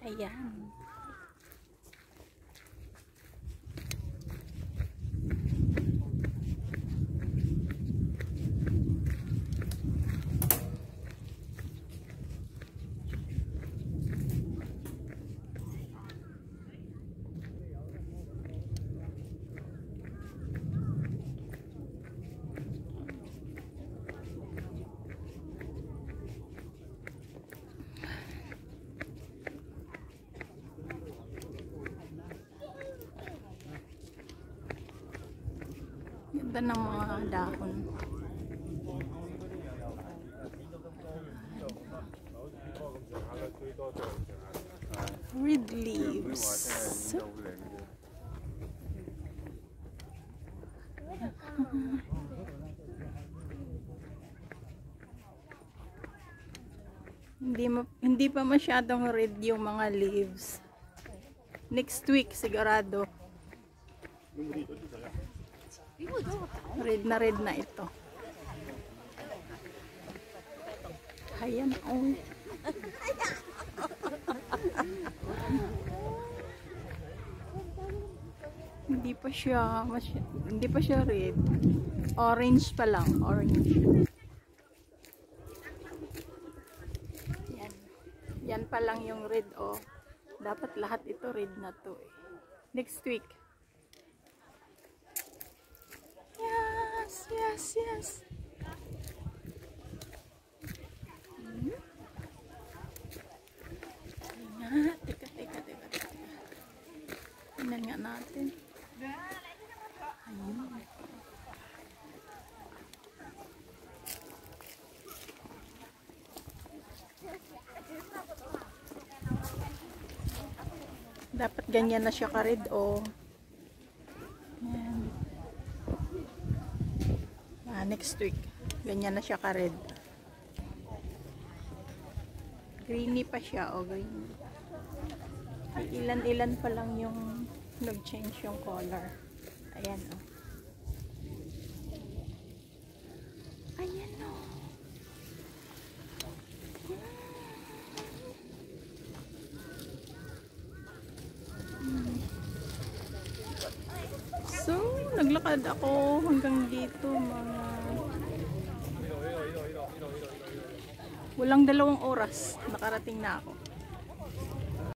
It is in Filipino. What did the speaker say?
Ayan. Ganda ng mga dahon. Red leaves. Hindi pa masyadong red yung mga leaves. Next week sigurado. Red na ito. Ayan, oh. Hindi pa siya red. Orange pa lang, orange. Yan pa lang yung red, oh. Dapat lahat ito red na to, eh. Next week. Yes. Teka. Tingnan nga natin. Ayun. Dapat ganyan na siya ka-red, oh. Next week, ganyan na siya ka-red. Greeny pa siya, oh, green. Ilan-ilan pa lang yung nag-change yung color. Ayan, oh. Ayan, oh. So, naglakad ako hanggang dito, walang 2 oras nakarating na ako.